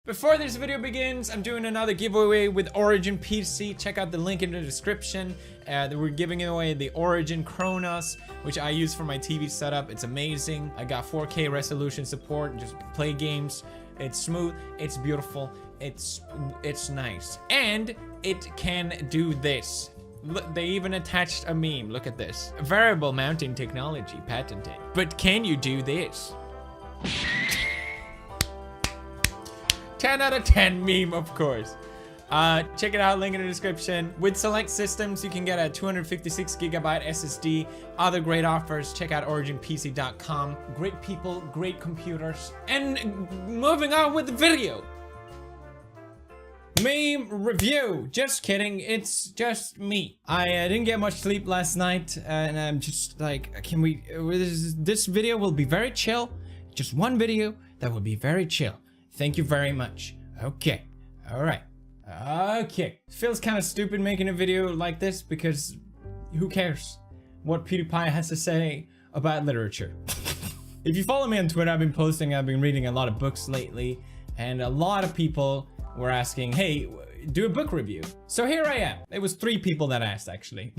Before this video begins, I'm doing another giveaway with Origin PC. Check out the link in the description. We're giving away the Origin Kronos, which I use for my TV setup. It's amazing. I got 4K resolution support. Just play games. It's smooth. It's beautiful. It's nice. And it can do this. Look, they even attached a meme. Look at this. Variable mounting technology patented. But can you do this? 10 out of 10 meme, of course. Check it out, link in the description. With select systems, you can get a 256GB SSD. Other great offers. Check out originpc.com. Great people, great computers. And moving on with the video. Meme review. Just kidding, it's just me. I didn't get much sleep last night, and I'm just like, can we, this video will be very chill. Just one video that will be very chill. Thank you very much. Okay. All right. Okay. Feels kind of stupid making a video like this because who cares what PewDiePie has to say about literature? If you follow me on Twitter, I've been reading a lot of books lately, and a lot of people were asking, hey, do a book review. So here I am. It was 3 people that asked, actually.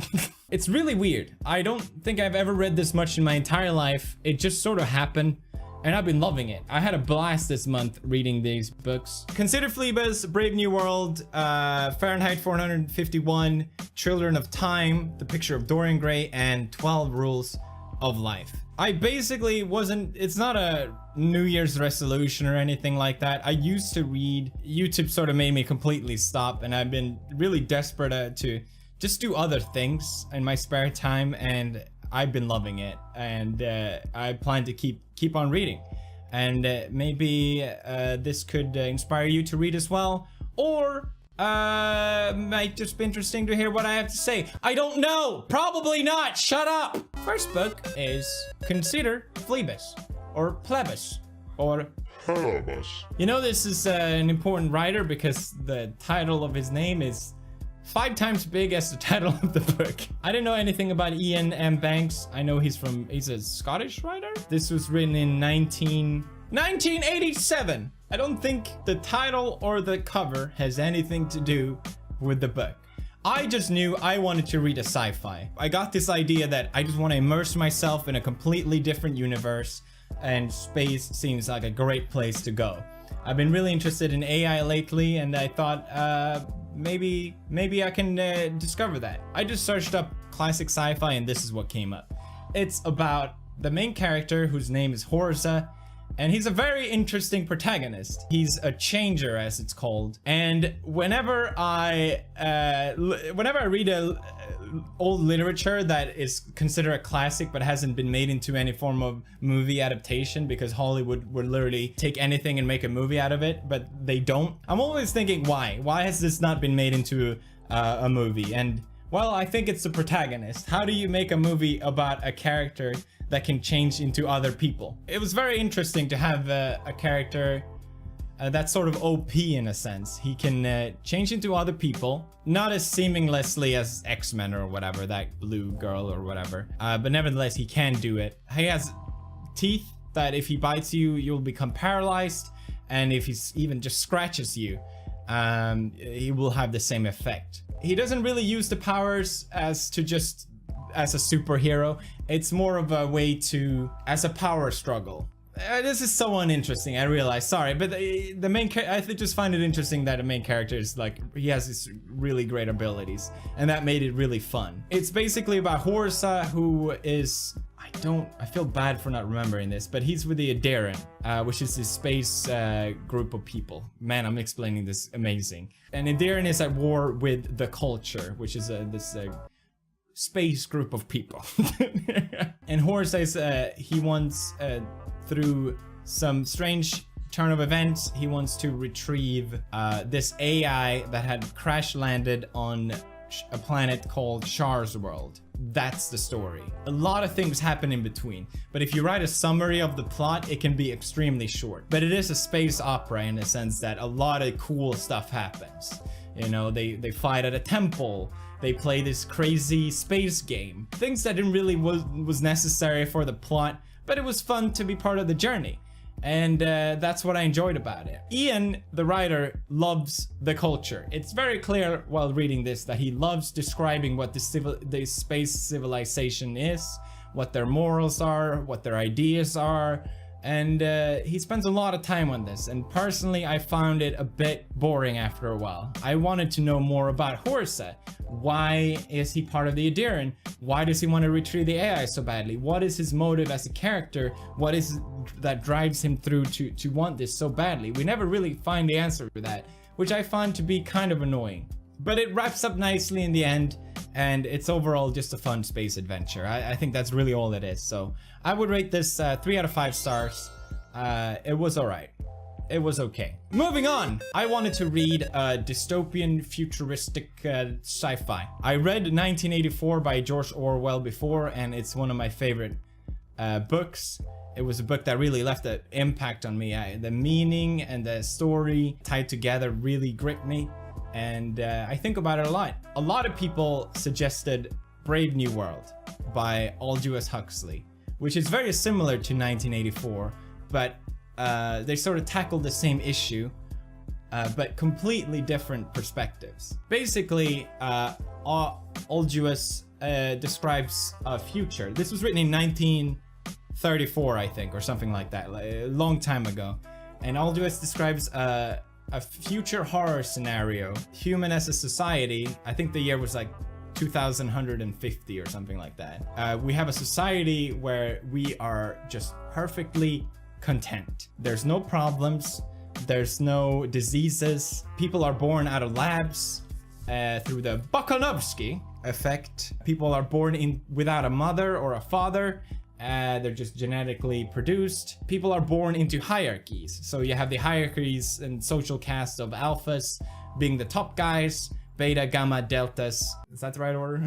It's really weird. I don't think I've ever read this much in my entire life. It just sort of happened. And I've been loving it. I had a blast this month reading these books. Consider Phoebus, Brave New World, Fahrenheit 451, Children of Time, The Picture of Dorian Gray, and 12 Rules of Life. I basically wasn't, it's not a New Year's resolution or anything like that. I used to read. YouTube sort of made me completely stop, and I've been really desperate to just do other things in my spare time, and I've been loving it, and I plan to keep on reading, and maybe this could inspire you to read as well, or might just be interesting to hear what I have to say. I don't know, probably not. Shut up. First book is Consider Phoebus, or Plebus, or Plebus. You know, this is an important writer because the title of his name is 5 times big as the title of the book. I didn't know anything about Ian M. Banks. I know he's a Scottish writer. This was written in 1987. I don't think the title or the cover has anything to do with the book. I just knew I wanted to read a sci-fi. I got this idea that I just want to immerse myself in a completely different universe, and space seems like a great place to go. I've been really interested in AI lately, and I thought, maybe I can discover that. I just searched up classic sci-fi, and this is what came up. It's about the main character, whose name is Horza, and he's a very interesting protagonist. He's a changer, as it's called. And whenever I read old literature that is considered a classic but hasn't been made into any form of movie adaptation, because Hollywood would literally take anything and make a movie out of it, but they don't. I'm always thinking, why has this not been made into a movie? And well, I think it's the protagonist. How do you make a movie about a character that can change into other people? It was very interesting to have a character that's sort of OP in a sense. He can change into other people, not as seamlessly as X-Men or whatever, that blue girl or whatever, but nevertheless he can do it. He has teeth that if he bites you, you'll become paralyzed, and if he even just scratches you, he will have the same effect. He doesn't really use the powers as a superhero. It's more of a way to, as a power struggle. This is so uninteresting, I realize, sorry, but the main character, I just find it interesting that the main character is like, he has these really great abilities, and that made it really fun. It's basically about Horza, who is, I feel bad for not remembering this, but he's with the Aderan, which is this space group of people. Man, I'm explaining this amazing. And Aderan is at war with the Culture, which is this space group of people. And Horza is, he wants, through some strange turn of events, he wants to retrieve this AI that had crash landed on a planet called Char's World. That's the story. A lot of things happen in between, but if you write a summary of the plot, it can be extremely short. But it is a space opera in the sense that a lot of cool stuff happens. You know, they fight at a temple, they play this crazy space game. Things that didn't really was necessary for the plot, but it was fun to be part of the journey. And that's what I enjoyed about it. Ian, the writer, loves the culture. It's very clear while reading this that he loves describing what the space civilization is, what their morals are, what their ideas are, and he spends a lot of time on this. And personally, I found it a bit boring after a while. I wanted to know more about Horsa. Why is he part of the Adiran? Why does he want to retrieve the AI so badly? What is his motive as a character? What is that drives him through to want this so badly? We never really find the answer to that, which I find to be kind of annoying. But it wraps up nicely in the end, and it's overall just a fun space adventure. I think that's really all it is. So I would rate this 3 out of 5 stars. It was alright. It was okay. Moving on, I wanted to read a dystopian futuristic sci-fi. I read 1984 by George Orwell before, and it's one of my favorite books. It was a book that really left an impact on me. The meaning and the story tied together really gripped me, and I think about it a lot. A lot of people suggested Brave New World by Aldous Huxley, which is very similar to 1984, but they sort of tackled the same issue, but completely different perspectives. Basically, Aldous describes a future. This was written in 1934, I think, or something like that, a long time ago. And Aldous describes a future horror scenario. Human as a society, I think the year was like 2150 or something like that. We have a society where we are just perfectly content. There's no problems, there's no diseases, people are born out of labs through the Bakanovsky effect. People are born without a mother or a father, they're just genetically produced. People are born into hierarchies, so you have the hierarchies and social castes of alphas being the top guys, beta, gamma, deltas. Is that the right order?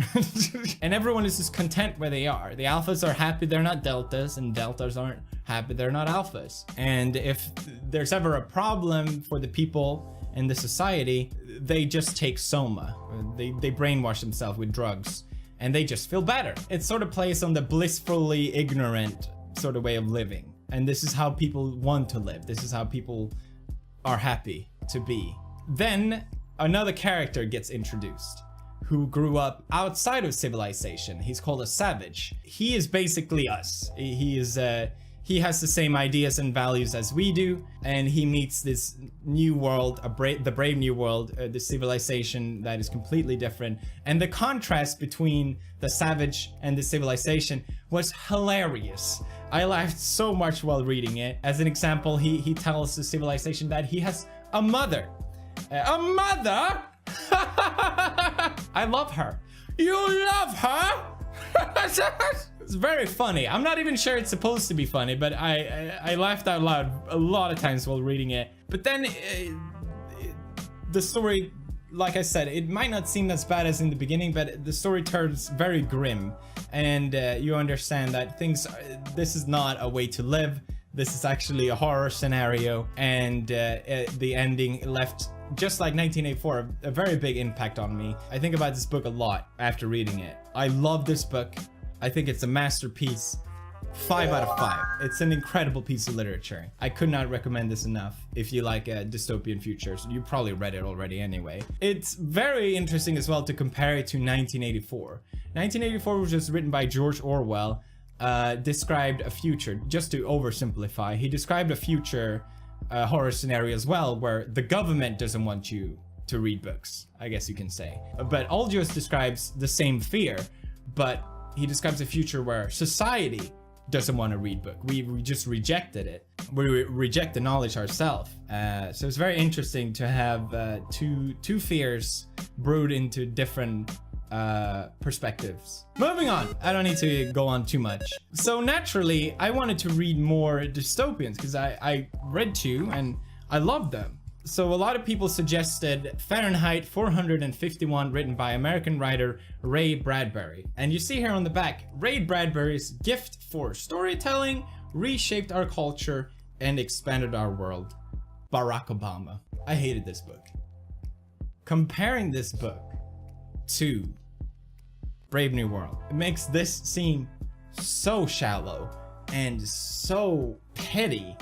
And everyone is just content where they are. The alphas are happy they're not deltas, and deltas aren't happy they're not alphas. And if there's ever a problem for the people in the society, they just take soma. They brainwash themselves with drugs, and they just feel better. It sort of plays on the blissfully ignorant sort of way of living. And this is how people want to live. This is how people are happy to be. Then another character gets introduced who grew up outside of civilization. He's called a savage. He is basically us. He has the same ideas and values as we do, and he meets this new world, the brave new world, the civilization that is completely different. And the contrast between the savage and the civilization was hilarious. I laughed so much while reading it. As an example, he tells the civilization that he has a mother. A mother? I love her. You love her? It's very funny. I'm not even sure it's supposed to be funny, but I laughed out loud a lot of times while reading it. But then the story, like I said, it might not seem as bad as in the beginning, but the story turns very grim, and you understand that this is not a way to live. This is actually a horror scenario, and the ending left, just like 1984, a very big impact on me. I think about this book a lot after reading it. I love this book. I think it's a masterpiece. 5 out of 5. It's an incredible piece of literature. I could not recommend this enough. If you like dystopian futures, you probably read it already anyway. It's very interesting as well to compare it to 1984. 1984 was just written by George Orwell. Described a future, just to oversimplify, he described a future horror scenario as well, where the government doesn't want you to read books, I guess you can say. But Aldous describes the same fear, but he describes a future where society doesn't want to read book. We just rejected it. We reject the knowledge ourselves. So it's very interesting to have two fears brewed into different perspectives. Moving on, I don't need to go on too much. So naturally, I wanted to read more dystopians because I read 2 and I loved them. So a lot of people suggested Fahrenheit 451, written by American writer Ray Bradbury. And you see here on the back, Ray Bradbury's gift for storytelling reshaped our culture and expanded our world. Barack Obama. I hated this book. Comparing this book to Brave New World, it makes this seem so shallow and so petty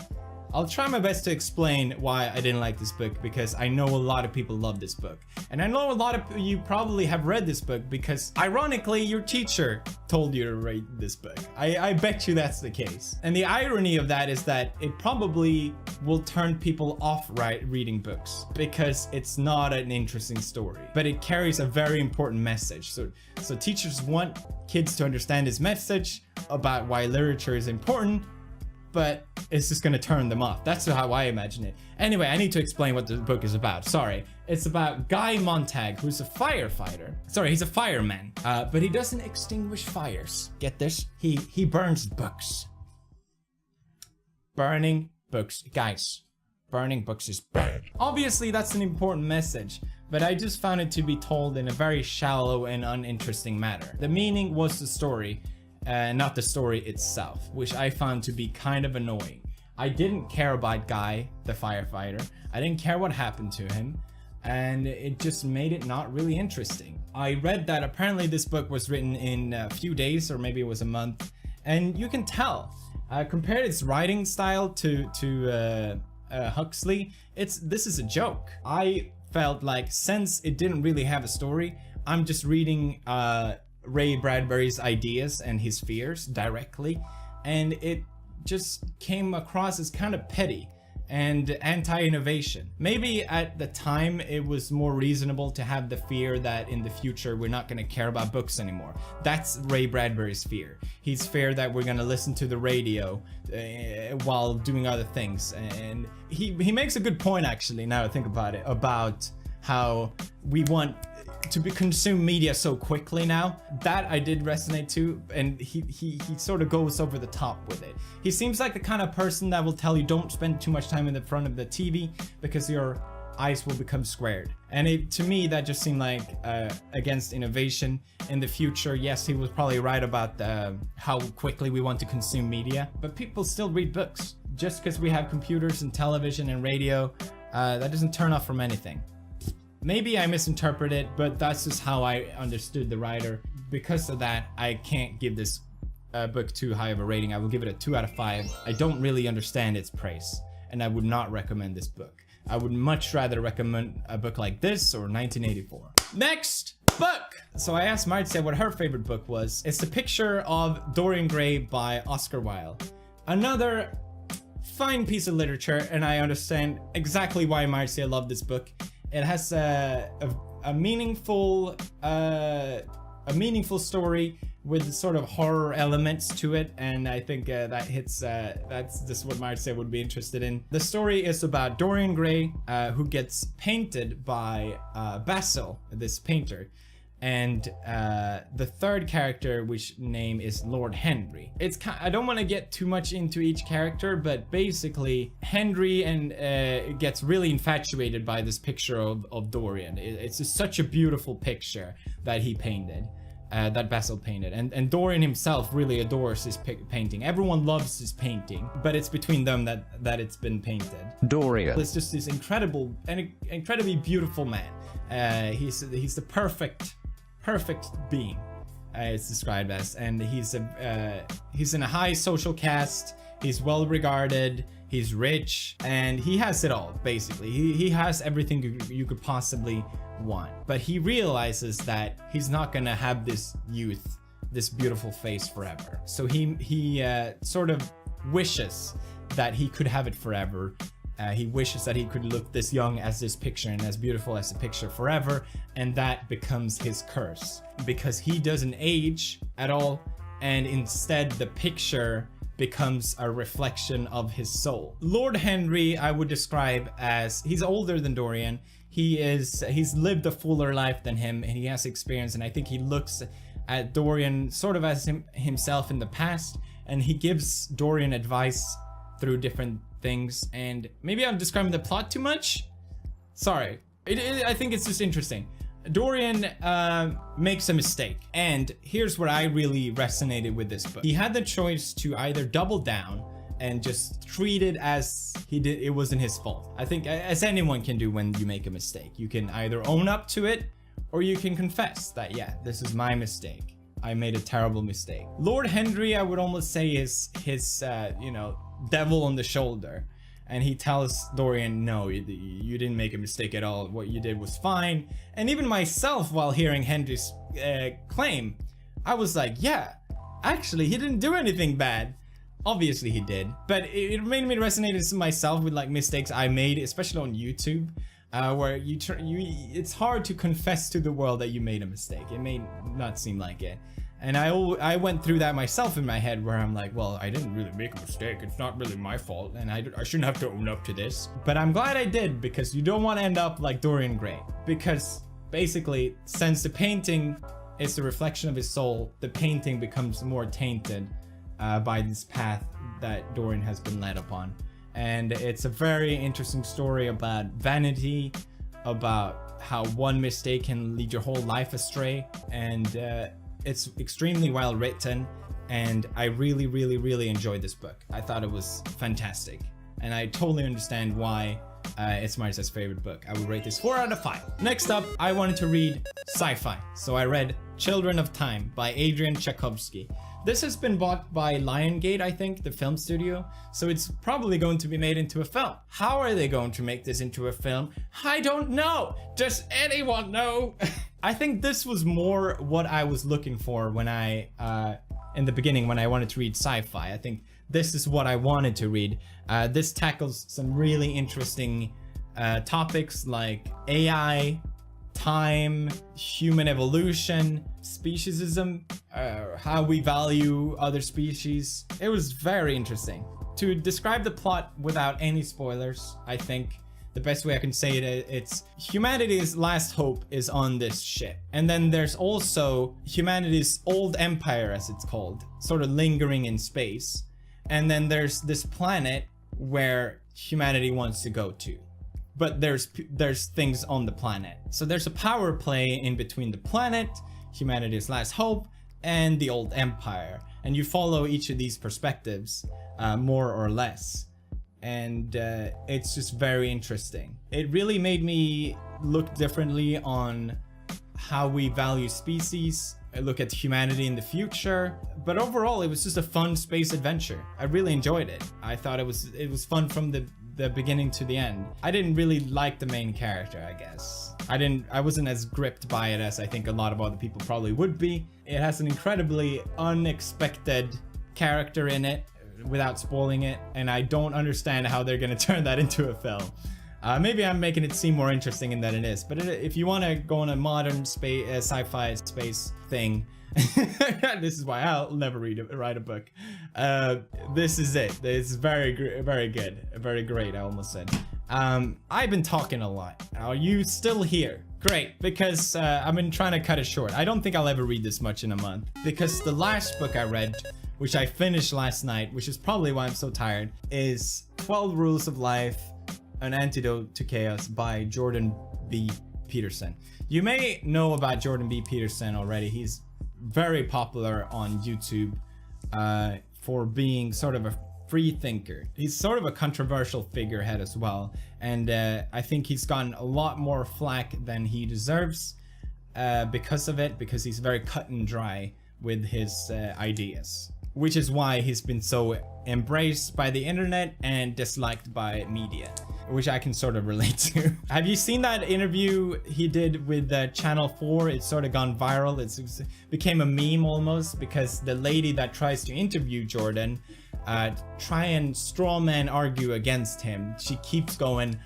I'll try my best to explain why I didn't like this book, because I know a lot of people love this book. And I know a lot of you probably have read this book because, ironically, your teacher told you to read this book. I bet you that's the case. And the irony of that is that it probably will turn people off reading books because it's not an interesting story, but it carries a very important message. So teachers want kids to understand this message about why literature is important, but it's just gonna turn them off. That's how I imagine it. Anyway, I need to explain what the book is about. Sorry. It's about Guy Montag, who's a firefighter. Sorry, he's a fireman, but he doesn't extinguish fires. Get this? He burns books. Burning books. Guys, burning books is bad. Obviously, that's an important message, but I just found it to be told in a very shallow and uninteresting manner. The meaning was the story, not the story itself, which I found to be kind of annoying. I didn't care about Guy, the firefighter. I didn't care what happened to him, and it just made it not really interesting. I read that apparently this book was written in a few days, or maybe it was a month, and you can tell. Compared its writing style to Huxley, this is a joke. I felt like, since it didn't really have a story, I'm just reading Ray Bradbury's ideas and his fears directly, and it just came across as kind of petty and anti-innovation. Maybe at the time it was more reasonable to have the fear that in the future we're not going to care about books anymore. That's Ray Bradbury's fear. He's fear that we're going to listen to the radio while doing other things. And he makes a good point, actually, now I think about it, about how we want to consume media so quickly now. That I did resonate to, and he sort of goes over the top with it. He seems like the kind of person that will tell you don't spend too much time in the front of the TV because your eyes will become squared. And to me, that just seemed like against innovation in the future. Yes, he was probably right about how quickly we want to consume media, but people still read books. Just because we have computers and television and radio, that doesn't turn off from anything. Maybe I misinterpret it, but that's just how I understood the writer. Because of that, I can't give this book too high of a rating. I will give it a 2 out of 5. I don't really understand its praise, and I would not recommend this book. I would much rather recommend a book like this or 1984. Next book! So I asked Marcia what her favorite book was. It's The Picture of Dorian Gray by Oscar Wilde. Another fine piece of literature, and I understand exactly why Marcia loved this book. It has a meaningful story with sort of horror elements to it, and I think that hits. That's just what Marcia would be interested in. The story is about Dorian Gray, who gets painted by Basil, this painter, and the third character, which name is Lord Henry. I don't want to get too much into each character, but basically Henry gets really infatuated by this picture of Dorian. It's just such a beautiful picture that he painted, that Basil painted, and Dorian himself really adores his painting. Everyone loves his painting, but it's between them that it's been painted. Dorian. It's just this incredibly beautiful man. He's the perfect being, it's described as, and he's in a high social caste. He's well regarded, he's rich, and he has it all, basically. He has everything you could possibly want, but he realizes that he's not gonna have this beautiful face forever. So he sort of wishes that he could have it forever. He wishes that he could look this young as this picture and as beautiful as the picture forever, and that becomes his curse because he doesn't age at all, and instead the picture becomes a reflection of his soul. Lord Henry, I would describe as, he's older than Dorian. He's lived a fuller life than him, and he has experience, and I think he looks at Dorian sort of as himself in the past, and he gives Dorian advice through different things. And maybe I'm describing the plot too much. Sorry. I think it's just interesting. Dorian makes a mistake, and here's where I really resonated with this book. He had the choice to either double down and just treat it as it wasn't his fault. I think as anyone can do when you make a mistake. You can either own up to it, or you can confess that, yeah, this is my mistake. I made a terrible mistake. Lord Henry, I would almost say, is his devil on the shoulder. and he tells Dorian, no, you didn't make a mistake at all. What you did was fine. And even myself, while hearing Henry's claim, I was like, yeah, actually, he didn't do anything bad. Obviously he did, but it made me resonate myself with like mistakes I made, especially on YouTube, where it's hard to confess to the world that you made a mistake. It may not seem like it. And I went through that myself in my head, where I'm like, well, I didn't really make a mistake. It's not really my fault, and I shouldn't have to own up to this. But I'm glad I did, because you don't want to end up like Dorian Gray. Because basically, since the painting is the reflection of his soul, the painting becomes more tainted by this path that Dorian has been led upon. And it's a very interesting story about vanity, about how one mistake can lead your whole life astray, and it's extremely well written, and I really enjoyed this book. I thought it was fantastic, and I totally understand why it's Marisa's favorite book. I would rate this 4 out of 5. Next up, I wanted to read sci-fi, so I read Children of Time by Adrian Tchaikovsky. This has been bought by Lionsgate, I think, the film studio, so it's probably going to be made into a film. How are they going to make this into a film? I don't know. Does anyone know? I think this was more what I was looking for when in the beginning, when I wanted to read sci-fi. I think this is what I wanted to read. This tackles some really interesting topics like AI, time, human evolution, speciesism, how we value other species. It was very interesting. To describe the plot without any spoilers, I think the best way I can say it, it's humanity's last hope is on this ship. And then there's also humanity's old empire, as it's called, sort of lingering in space. And then there's this planet where humanity wants to go to. But there's things on the planet. So there's a power play in between the planet, humanity's last hope, and the old empire. And you follow each of these perspectives, more or less. And it's just very interesting. It really made me look differently on how we value species, look at humanity in the future. But overall, it was just a fun space adventure. I really enjoyed it. I thought it was fun from the beginning to the end. I didn't really like the main character, I guess. I wasn't as gripped by it as I think a lot of other people probably would be. It has an incredibly unexpected character in it, without spoiling it, and I don't understand how they're gonna turn that into a film. Maybe I'm making it seem more interesting than it is, but if you want to go on a modern sci-fi space thing, this is why I'll never write a book. This is it. It's very good, very great. I almost said. I've been talking a lot. Are you still here? Great, because I've been trying to cut it short. I don't think I'll ever read this much in a month, because the last book I read, which I finished last night, which is probably why I'm so tired, is 12 Rules of Life, An Antidote to Chaos by Jordan B. Peterson. You may know about Jordan B. Peterson already. He's very popular on YouTube for being sort of a free thinker. He's sort of a controversial figurehead as well, and I think he's gotten a lot more flack than he deserves because of it, because he's very cut and dry with his ideas, which is why he's been so embraced by the internet and disliked by media, which I can sort of relate to. Have you seen that interview he did with Channel 4? It's sort of gone viral. It became a meme almost, because the lady that tries to interview Jordan try and strawman argue against him. She keeps going,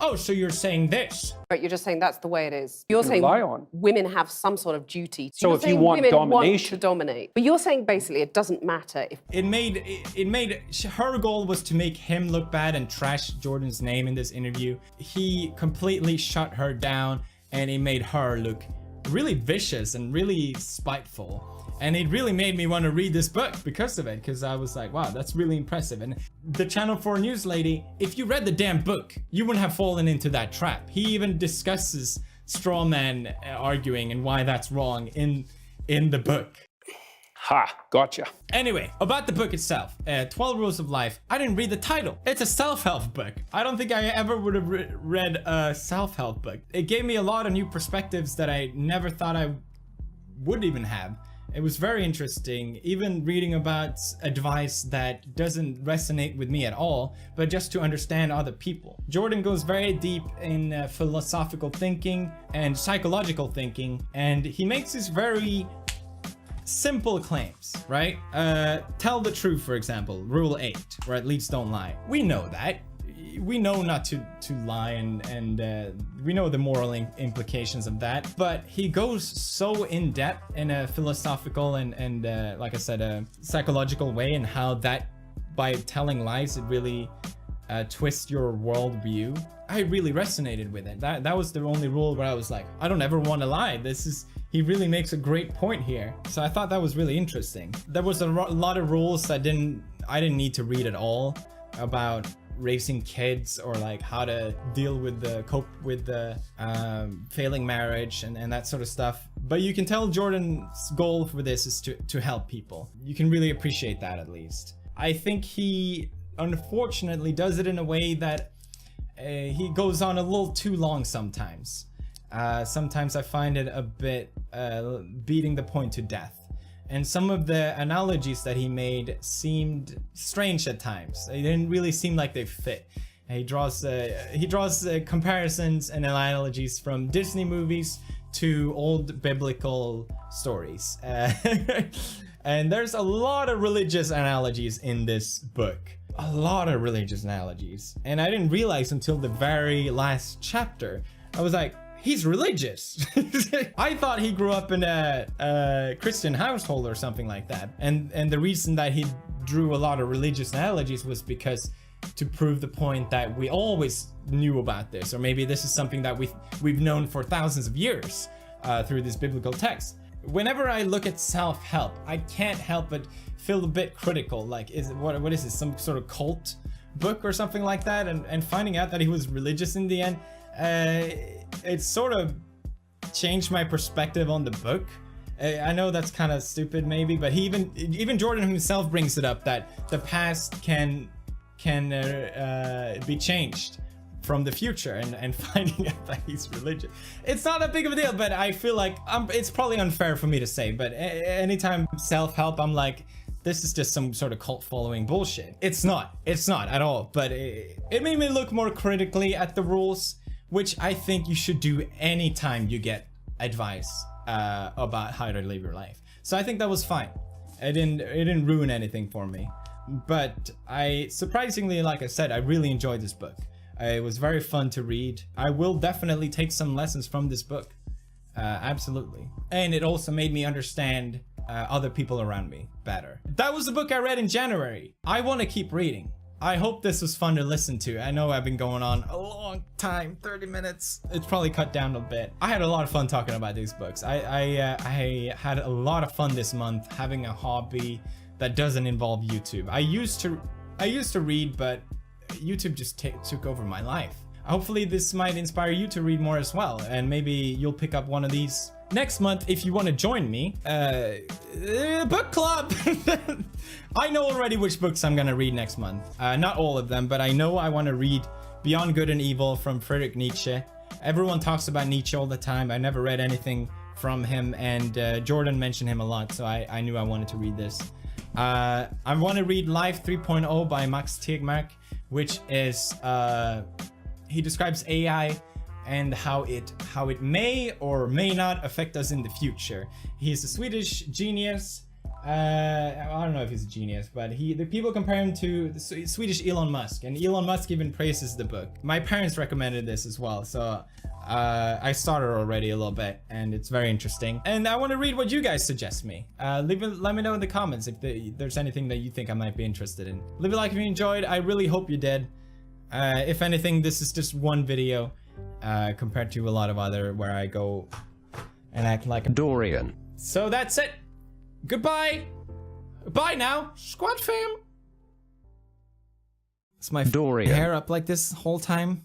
oh, so you're saying this? But you're just saying that's the way it is. You're saying women have some sort of duty. So if you want domination, want to dominate. But you're saying basically it doesn't matter if it made her goal was to make him look bad and trash Jordan's name in this interview. He completely shut her down, and it made her look really vicious and really spiteful. And it really made me want to read this book because of it, because I was like, wow, that's really impressive. And the Channel 4 News lady, if you read the damn book, you wouldn't have fallen into that trap. He even discusses strawman arguing and why that's wrong in the book. Ha, gotcha. Anyway, about the book itself, 12 Rules of Life. I didn't read the title. It's a self-help book. I don't think I ever would have read a self-help book. It gave me a lot of new perspectives that I never thought I would even have. It was very interesting, even reading about advice that doesn't resonate with me at all, but just to understand other people. Jordan goes very deep in philosophical thinking and psychological thinking, and he makes these very simple claims, right? Tell the truth, for example, rule 8, or at least don't lie. We know that. We know not to lie, and we know the moral implications of that, but he goes so in depth in a philosophical and like I said, a psychological way, and how that by telling lies it really twists your worldview. I really resonated with it. That was the only rule where I was like, I don't ever want to lie. He really makes a great point here. So I thought that was really interesting. There was a lot of rules I didn't need to read at all about raising kids, or like how to deal with cope with the failing marriage and that sort of stuff. But you can tell Jordan's goal for this is to help people. You can really appreciate that, at least. I think he unfortunately does it in a way that he goes on a little too long sometimes. Sometimes I find it a bit beating the point to death. And some of the analogies that he made seemed strange at times. They didn't really seem like they fit. He draws comparisons and analogies from Disney movies to old biblical stories. And there's a lot of religious analogies in this book. A lot of religious analogies. And I didn't realize until the very last chapter. I was like, he's religious. I thought he grew up in a Christian household or something like that. And the reason that he drew a lot of religious analogies was because to prove the point that we always knew about this, or maybe this is something that we've known for thousands of years through this biblical text. Whenever I look at self-help, I can't help but feel a bit critical. Like, what is this, some sort of cult book or something like that? And finding out that he was religious in the end, it sort of changed my perspective on the book. I know that's kind of stupid maybe, but even Jordan himself brings it up that the past can be changed from the future, and finding out that he's religious. It's not that big of a deal, but I feel like it's probably unfair for me to say, but anytime self-help, I'm like, this is just some sort of cult following bullshit. It's not at all, but it made me look more critically at the rules, which I think you should do anytime you get advice about how to live your life. So I think that was fine. It didn't ruin anything for me. But surprisingly, like I said, I really enjoyed this book. It was very fun to read. I will definitely take some lessons from this book. Absolutely. And it also made me understand other people around me better. That was the book I read in January. I want to keep reading. I hope this was fun to listen to. I know I've been going on a long time, 30 minutes. It's probably cut down a bit. I had a lot of fun talking about these books. I had a lot of fun this month having a hobby that doesn't involve YouTube. I used to read, but YouTube just took over my life. Hopefully this might inspire you to read more as well, and maybe you'll pick up one of these next month if you want to join me. Book club. I know already which books I'm gonna read next month. Not all of them, but I know I want to read Beyond Good and Evil from Friedrich Nietzsche. Everyone talks about Nietzsche all the time. I never read anything from him, and Jordan mentioned him a lot, so I knew I wanted to read this. I want to read Life 3.0 by Max Tegmark, which is he describes AI and how it may or may not affect us in the future. He's a Swedish genius. I don't know if he's a genius, but the people compare him to the Swedish Elon Musk, and Elon Musk even praises the book. My parents recommended this as well, so I started already a little bit, and it's very interesting. And I want to read what you guys suggest me. Let me know in the comments if there's anything that you think I might be interested in. Leave a like if you enjoyed. I really hope you did. If anything, this is just one video compared to a lot of other where I go and act like a Dorian. So that's it. Goodbye. Bye now, squad fam. Is my Dorian. hair up like this whole time?